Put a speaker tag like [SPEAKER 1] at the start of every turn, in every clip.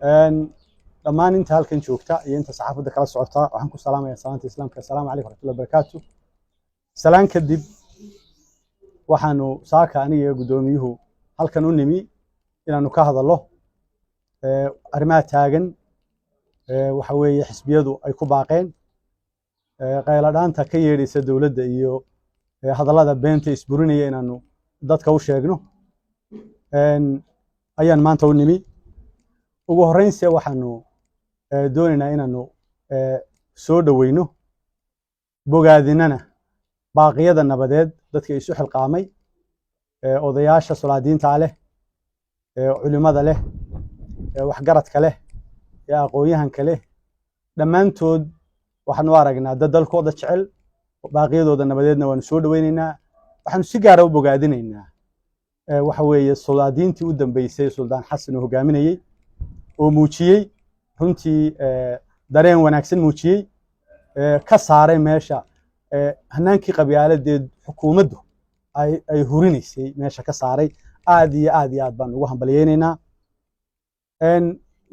[SPEAKER 1] dhammaan inta halkan joogta iyo inta saxaafadda kala socota waxaan ku salaamayaa salaanta islaamka assalaamu calaykum waraxmatullahi wabarakaatu. salaan kadib waxaanu saaka aniga gudoomiyuhu halkan u nimi inaanu ka hadallo arrimaha taagan waxa weeye xisbiyadu ay ku baaqeen qayladhaanta ka yeedhaysa dowladda iyo hadallada beenta isburinaya inaanu dadka u sheegno ayaan maanta u nimi. ugu horreynse waxaanu doonaynaa inaanu soo dhoweyno bogaadinana baaqiyada nabadeed dadka isu xilqaamay odayaasha solaadiinta leh culimada leh waxgaradka leh aqoon-yahanka leh dhammaantood waxaanu aragnaa dad dalkooda jecel baaqiyadooda nabadeedna waanu soo dhoweynaynaa. waxaanu si gaara u bogaadinaynaa waxa weeye solaadiintii u dambeysay suldaan xasan oo hogaaminayey oo muujiyey runtii dareen wanaagsan muujiyey ka saaray meesha hanaankii qabyaaladeed xukuumaddu ay hurinaysay meesha ka saaray. aad iyo aad baan ugu hambalyeynaynaa.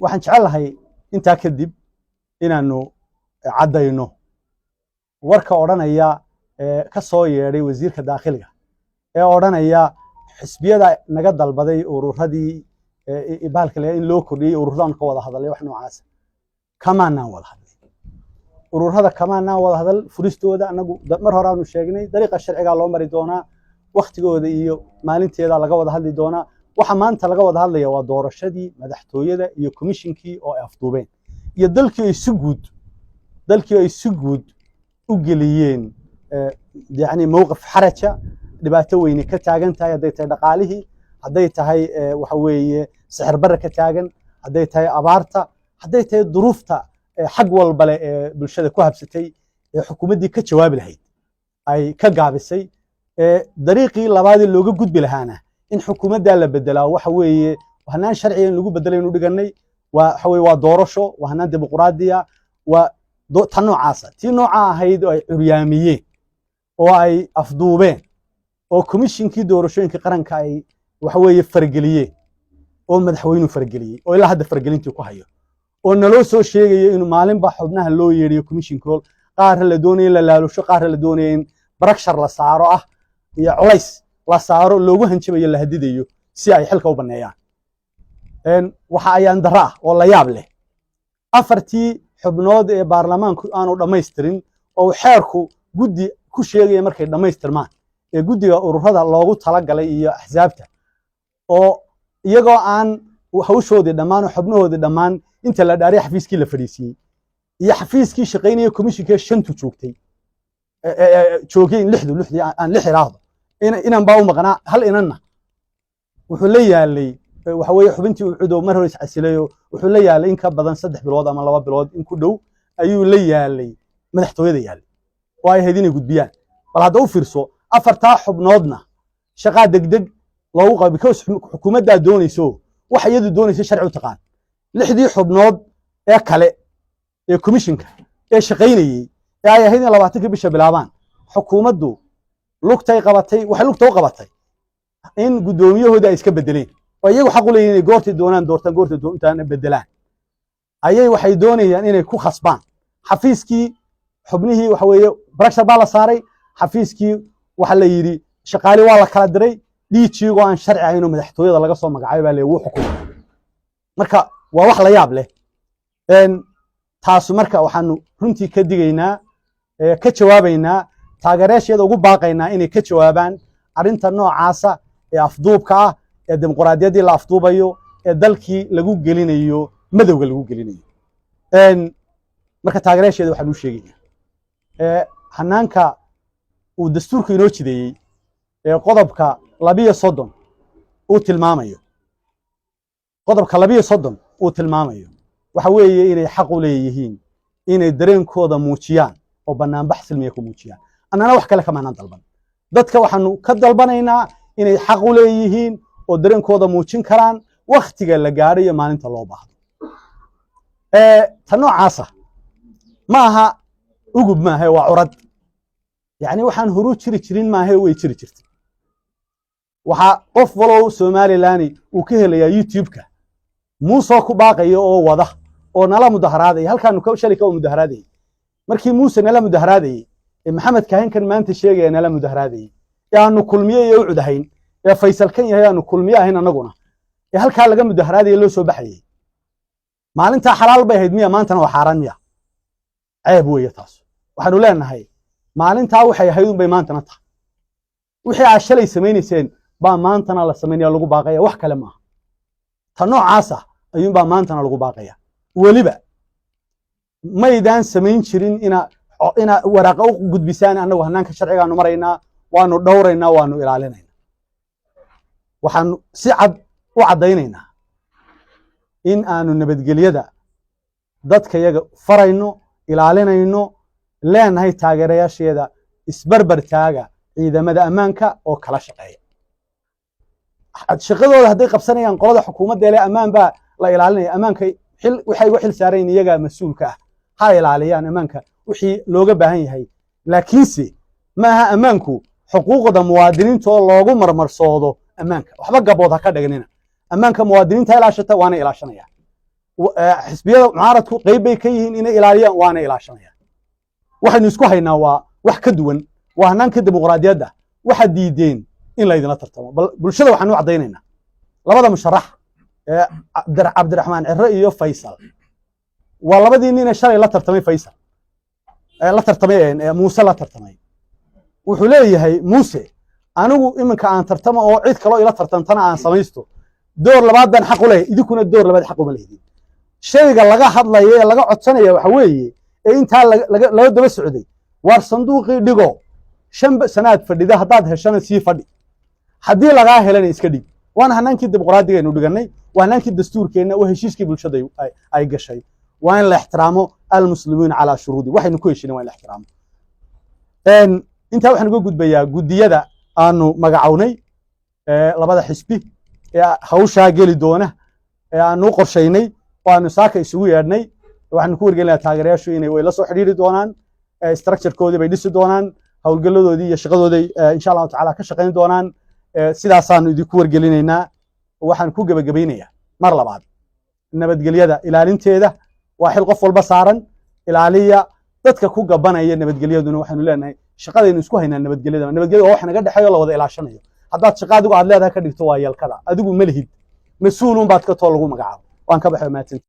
[SPEAKER 1] waxaan jecelahay intaa kadib inaanu caddayno warka odhanaya ka soo yeedhay wasiirka daakhiliga ee odhanaya xisbiyada naga dalbaday ururadii baalka in loo kordhiyey ururadan ka wada hadalay wax noocaas kamaanaan wada hadlay. ururada kamaanaan wada hadal furistooda anagu mar hore aanu sheegnay dariiqa sharciga loo mari doonaa waqtigooda iyo maalinteeda laga wada hadli doonaa. waxa maanta laga wada hadlaya waa doorashadii madaxtooyada iyo komishinkii oo ay afduubeen iyo dalkii ay si guud u geliyeen yani mowqif xaraja dhibaato weyne ka taagan tahay hadday tahay dhaqaalihii hadday tahay waxa weeye sixir barre ka taagan hadday tahay abaarta hadday tahay duruufta xag walba leh ee bulshada ku habsatay ee xukuumaddii ka jawaabi lahayd ay ka gaabisay. dariiqii labaadii looga gudbi lahaana in xukuumaddaa la bedelaa waxa weeye hanaan sharciga in lagu bedelaynu dhiganay waxa weeye waa doorasho waa hanaan dimuqraadiya waa tan noocaasa tii nooca ahayd oo ay curyaamiyeen oo ay afduubeen oo komishinkii doorashooyinka qaranka ay waxa weeye fargeliyeen oo madaxweynuhu fargeliyey oo ilaa hadda fargelintii ku hayo oo naloo soo sheegayo inuu maalinba xubnaha loo yeedhiyo komishinkool qaarra la doonaya in la laalusho qaarra la doonaya in barakshar la saaro ah iyo culays la saaro loogu hanjabayo la hadidayo si ay xilka u banneeyaan. waxa ayaan darro ah oo la yaab leh afartii xubnood ee baarlamaanku aanu dhammaystirin oo xeerku guddi ku sheegaya markay dhammaystirmaan ee guddiga ururada loogu talagalay iyo axsaabta oo iyagoo aan hawshoodii dhammaan oo xubnahoodii dhammaan inta la dhaariya xafiiskii la fadhiisiyey iyo xafiiskii shaqaynaya komishinkee shantu joogeen lixdii aan lix iraahdo inan baa u maqnaa hal inanna wuxuu la yaalay waxa weeye xubintii uu cudow mar hore iscasilayo wuxuu la yaalay in ka badan 3 bilood ama 2 bilood in ku dhow ayuu la yaalay madaxtooyada yaalay oo ay hadinay gudbiyaan. bal hadda u fiirso afartaa xubnoodna shaqaa degdeg loogu qabo because xukuumadda doonayso wax iyadu doonayso sharci u taqaan. lixdii xubnood ee kale ee komishinka ee shaqaynayay ee ay ahayd in 20 bisha bilaabaan xukuumaddu lugtay qabatay waxay lugta u qabatay in gudoomiyahooda ay iska bedeleen oo iyagu xaq u leeyihiin inay goortii doonaan doortaan goortii doontaan bedelaan ayay waxay doonayaan inay ku khasbaan xafiiskii xubnihii waxa weeye barakshar baa la saaray xafiiskii waxa la yiri shaqaale waa la kala diray dhiijigo aan sharci ahayn oo madaxtooyada laga soo magacaabay baa leeyahay xukuumad. marka waa wax la yaab leh taas marka waxaanu runtii ka digaynaa ka jawaabaynaa taageerayaasheeda ugu baaqaynaa inay ka jawaabaan arrinta noocaasa ee afduubka ah ee dimuqraadiyaddii la afduubayo ee dalkii lagu gelinayo madowga lagu gelinayo. marka taageerayaasheeda waxaan u sheegaynaa hanaanka uu dastuurku inoo jideeyey ee qodobka 32 uu tilmaamayo waxa weeye inay xaq u leeyihiin inay dareenkooda muujiyaan oo banaanbax silmiya ku muujiyaan. annana wax kale kama dalban dadka waxaanu ka dalbanaynaa inay xaq u leeyihiin oo dareenkooda muujin karaan waqtiga la gaaray iyo maalinta loo baahdo. tan noocaasa ma aha ugub maaha waa curad yani waxaan horu jiri jirin maaha way jiri jirtay. waxa qof walow Somaliland uu ka helayaa YouTube-ka muuse ku baaqayo oo wada oo nala mudaharaadaya halkaanu ka shalay ka mudaharaadayay markii muuse nala mudaharaadayay maxamed kaahin kan maanta sheegaya nala mudaharaadayay aanu kulmiye iyo u cudahayn faysal kan yahay aanu kulmiye ahayn anaguna halkaa laga mudaharaadayay loo soo baxayay maalinta xalaal bay ahayd miya maantana waa xaaraan miya ceeb weeye taas waxaanu leenahay maalintaa waxay ahayd un bay maantana tahay wixii aad shalay samaynayseen baa maantana la samaynaya lagu baaqaya wax kale maaha ta noocaasa ayuunbaa maantana lagu baaqaya weliba maydaan samayn jirin ina waraaqa u gudbisaan annagu hannaanka sharcigaanu maraynaa waanu dhowraynaa waanu ilaalinaynaa waxaanu si cad u caddaynaynaa in aanu nabadgelyada dadka yaga farayno ilaalinayno leenahay taageerayaasheeda isbarbar taaga ciidamada ammaanka oo kala shaqeeya shaqadooda hadday qabsanayaan qolada xukuumadda ee ammaan baa la ilaalinaya ammaanka waxay uga xil saarayn iyaga mas'uulka ah ha ilaaliyaan ammaanka wixii looga baahan yahay laakiinse ma aha ammaanku xuquuqda muwaadiniinta oo loogu marmarsoodo ammaanka waxba gabood ha ka dhignina ammaanka muwaadiniinta ilaashata waana ilaashanaya xisbiyada mucaaradku qayb bay ka yihiin inay ilaaliyaan waana ilaashanaya waxaynu isku haynaa waa wax ka duwan waa hannaanka dimuqraadiyadda waxaad diideen in laydinla tartamo bal bulshada waxaanu caddaynaynaa labada musharax cabdiraxmaan cire iyo faysal waa labadii nina shalay la tartamay faysal la tartamay muuse la tartamay wuxuu leeyahay muuse anigu iminka aan tartamo oo cid kaloo ila tartantana aan samaysto door labaad baan xaq u leeyahay idinkuna door labaad xaq uma lehdin shayga laga hadlaya ee laga codsanaya waxa weeye ee intaa laga daba socday waar sanduuqii dhigo 5 sanaad fadhida haddaad heshana sii fadhi haddii lagaa helana iska dhig waana hanaankii dimuqraadigeenu dhiganay waa hanaankii dastuurkeenna oo heshiiskii bulshada ay gashay waa in la ixtiraamo almuslimiina calaa shuruudi waxaynu ku heshinay waa in la ixtiraamo intaa waxaan uga gudbayaa guddiyada aanu magacownay labada xisbi ee hawshaa geli doona ee aanu qorshaynay waanu saaka isugu yeedhnay waxaanu ku wargelinayaa taageerayaashu inay way la soo xidhiiri doonaan structurekoodii bay dhisi doonaan howlgalladoodii iyo shaqadooday insha allahu tacaala ka shaqayn doonaan sidaasaanu idinku wargelinaynaa waxaan ku gebagabaynayaa mar labaad nabadgelyada ilaalinteeda waa xil qof walba saaran ilaaliya dadka ku gabanaya nabadgelyaduna waxaanu leenahay shaqadaynu isku haynaa nabadgelyada waa wax naga dhexeeyo la wada ilaashanayo haddaad shaqa adigu aad leedahay ka dhigto waa yeelkada adigu ma lihid mas-uulun baad ka too lagu magacaabo waan ka baxay maatin